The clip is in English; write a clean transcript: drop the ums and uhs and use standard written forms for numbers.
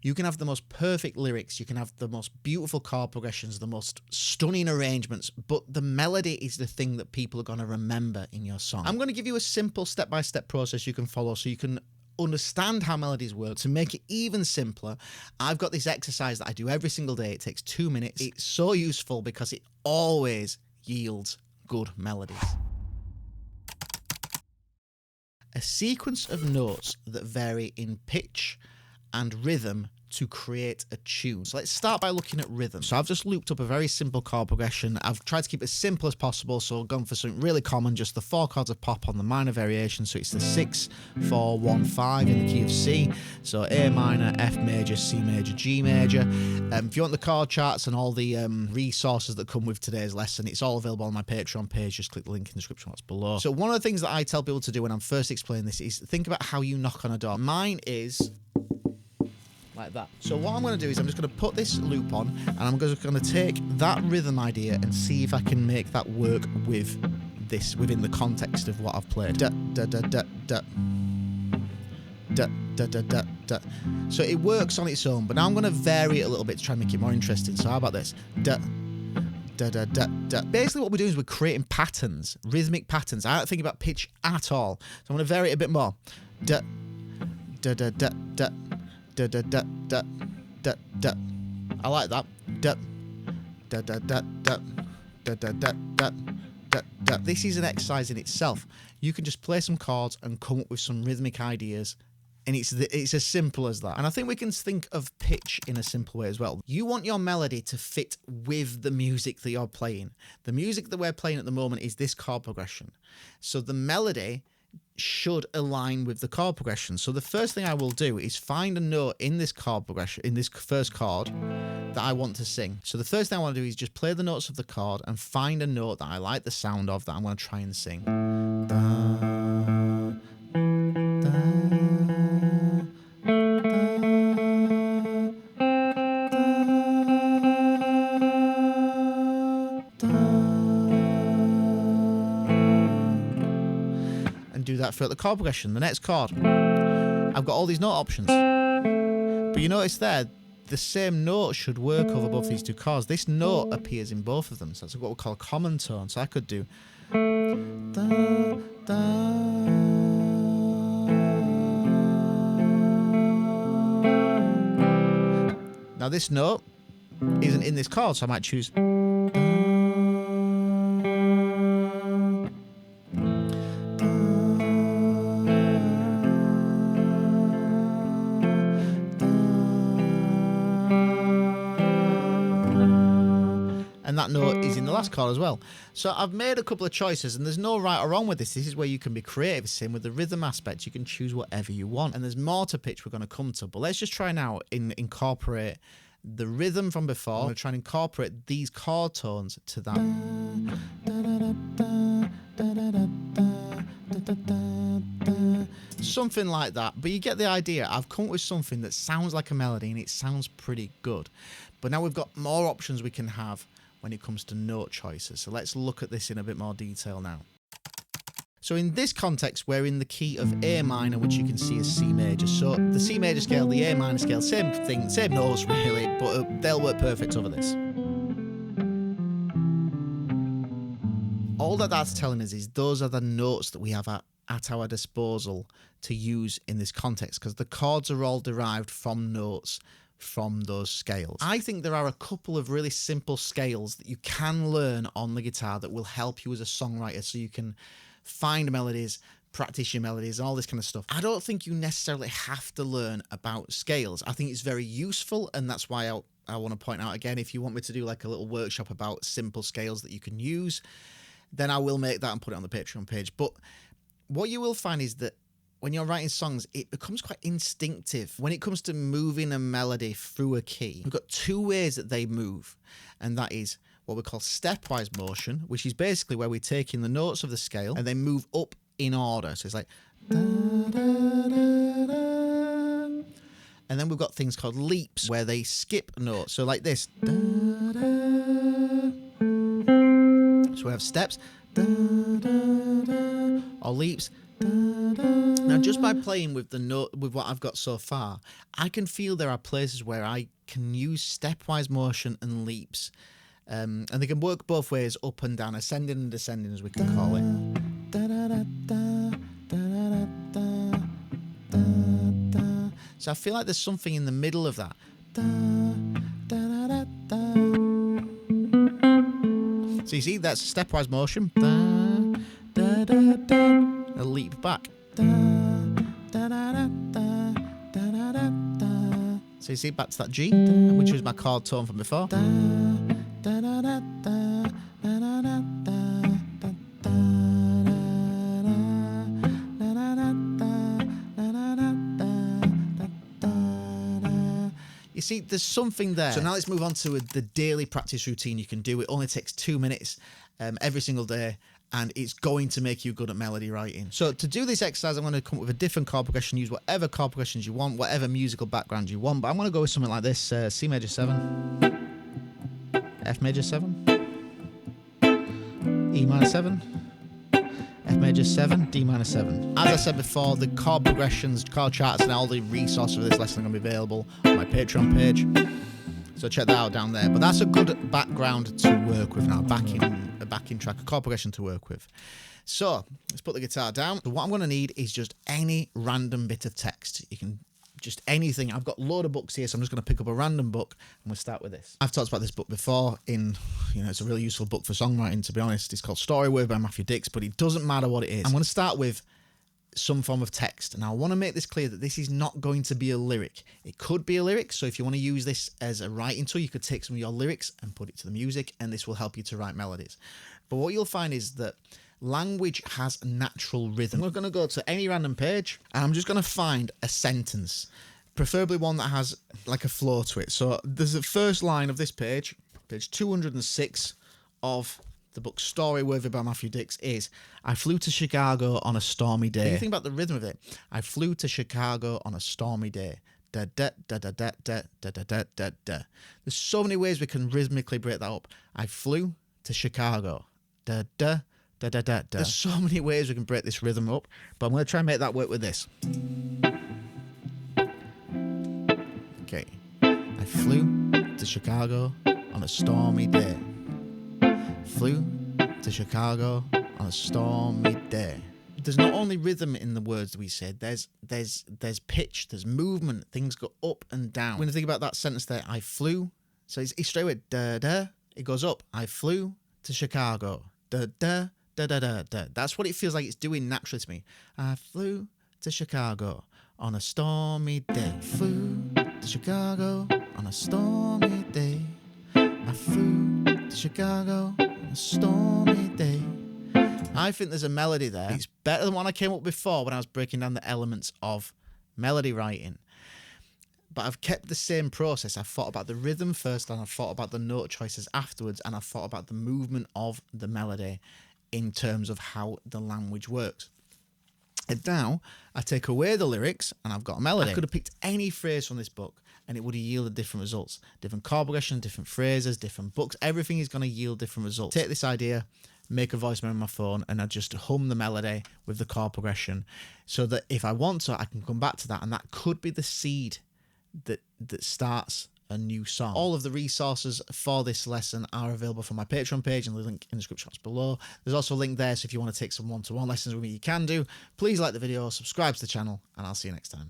You can have the most perfect lyrics, you can have the most beautiful chord progressions, the most stunning arrangements, but the melody is the thing that people are going to remember in your song. I'm going to give you a simple step-by-step process you can follow so you can understand how melodies work. To make it even simpler, I've got this exercise that I do every single day. It takes 2 minutes. It's so useful because it always yields good melodies. A sequence of notes that vary in pitch and rhythm to create a tune. So let's start by looking at rhythm. So I've just looped up a very simple chord progression. I've tried to keep it as simple as possible, so I've gone for something really common, just the 4 chords of pop on the minor variation. So it's the 6, 4, 1, 5 in the key of C. So A minor, F major, C major, G major. If you want the chord charts and all the resources that come with today's lesson, it's all available on my Patreon page. Just click the link in the description box below. So one of the things that I tell people to do when I'm first explaining this is think about how you knock on a door. Mine is like that. So what I'm going to do is I'm just going to put this loop on, and I'm just going to take that rhythm idea and see if I can make that work with this within the context of what I've played. Da, da, da, da, da. Da, da, da, da, da. So it works on its own, but now I'm going to vary it a little bit to try and make it more interesting. So how about this? Da, da, da, da, da. Basically what we're doing is we're creating patterns, rhythmic patterns. I don't think about pitch at all. So I'm going to vary it a bit more. Da, da, da, da, da. Da da da da da da. I like that. Da da da da da da da da da da da. This is an exercise in itself. You can just play some chords and come up with some rhythmic ideas, and it's as simple as that. And I think we can think of pitch in a simple way as well. You want your melody to fit with the music that you're playing. The music that we're playing at the moment is this chord progression. So the melody should align with the chord progression. So the first thing I will do is find a note in this chord progression, in this first chord, that I want to sing. So the first thing I want to do is just play the notes of the chord and find a note that I like the sound of that I'm going to try and sing. Da, da, da, da. Do that throughout the chord progression. The next chord, I've got all these note options, but you notice there the same note should work over both these two chords. This note appears in both of them, so that's what we call a common tone. So I could do da, da. Now this note isn't in this chord, so I might choose and that note is in the last chord as well. So I've made a couple of choices, and there's no right or wrong with this. This is where you can be creative. Same with the rhythm aspect. You can choose whatever you want. And there's more to pitch we're going to come to. But let's just try now and incorporate the rhythm from before. I'm going to try and incorporate these chord tones to that. Something like that. But you get the idea. I've come up with something that sounds like a melody, and it sounds pretty good. But now we've got more options we can have when it comes to note choices. So let's look at this in a bit more detail now. So in this context, we're in the key of A minor, which you can see as C major. So the C major scale, the A minor scale, same thing, same notes really, but they'll work perfect over this. All that that's telling us is those are the notes that we have at our disposal to use in this context, because the chords are all derived from notes from those scales. I think there are a couple of really simple scales that you can learn on the guitar that will help you as a songwriter, so you can find melodies, practice your melodies, and all this kind of stuff. I don't think you necessarily have to learn about scales. I think it's very useful, and that's why I want to point out again, if you want me to do like a little workshop about simple scales that you can use, then I will make that and put it on the Patreon page. But what you will find is that when you're writing songs, it becomes quite instinctive. When it comes to moving a melody through a key, we've got two ways that they move, and that is what we call stepwise motion, which is basically where we take in the notes of the scale and they move up in order. So it's like da, da, da, da. And then we've got things called leaps, where they skip notes. So like this. Da, da. So we have steps, da, da, da, or leaps. Now Now, just by playing with the note, with what I've got so far, I can feel there are places where I can use stepwise motion and leaps. And they can work both ways, up and down, ascending and descending, as we can call it. So I feel like there's something in the middle of that. So you see, that's a stepwise motion. A leap back. So you see, back to that G, which was my chord tone from before. You see, there's something there. So now let's move on to the daily practice routine you can do. It only takes 2 minutes every single day, and it's going to make you good at melody writing. So to do this exercise, I'm going to come up with a different chord progression, use whatever chord progressions you want, whatever musical background you want, but I'm going to go with something like this: C major 7, F major 7, E minor 7, F major 7, D minor 7. As I said before, the chord progressions, chord charts, and all the resources for this lesson are going to be available on my Patreon page. So check that out down there. But that's a good background to work with now, a backing track, a chord progression to work with. So let's put the guitar down. So what I'm going to need is just any random bit of text. You can just anything. I've got a load of books here, so I'm just going to pick up a random book and we'll start with this. I've talked about this book before it's a really useful book for songwriting, to be honest. It's called Story Word by Matthew Dix, but it doesn't matter what it is. I'm going to start with some form of text. Now I want to make this clear that this is not going to be a lyric. It could be a lyric, so if you want to use this as a writing tool, you could take some of your lyrics and put it to the music, and this will help you to write melodies. But what you'll find is that language has natural rhythm. We're going to go to any random page, and I'm just going to find a sentence, preferably one that has like a flow to it. So there's the first line of this page 206 of the book Story Worthy by Matthew Dix is: I flew to Chicago on a stormy day. You think about the rhythm of it. I flew to Chicago on a stormy day. Da da da da da da da da da da da. There's so many ways we can rhythmically break that up. I flew to Chicago. Da da da da da da. There's so many ways we can break this rhythm up, but I'm going to try and make that work with this. Okay. I flew to Chicago on a stormy day. Flew to Chicago on a stormy day. There's not only rhythm in the words we said, there's pitch, there's movement, things go up and down. When you think about that sentence there, I flew, so it's straight away, da da, it goes up. I flew to Chicago, da da da da da da. That's what it feels like it's doing naturally to me. I flew to Chicago on a stormy day. Flew to Chicago on a stormy day. I flew to Chicago on a stormy day. I think there's a melody there. It's better than what I came up with before when I was breaking down the elements of melody writing. But I've kept the same process. I've thought about the rhythm first, and I've thought about the note choices afterwards, and I've thought about the movement of the melody in terms of how the language works. And now I take away the lyrics and I've got a melody. I could have picked any phrase from this book and it would have yielded different results. Different chord progression, different phrases, different books. Everything is going to yield different results. Take this idea, make a voice memo on my phone, and I just hum the melody with the chord progression so that if I want to, I can come back to that, and that could be the seed that starts a new song. All of the resources for this lesson are available from my Patreon page, and the link in the description box below. There's also a link there, so if you want to take some one-to-one lessons with me, you can do. Please like the video, subscribe to the channel, and I'll see you next time.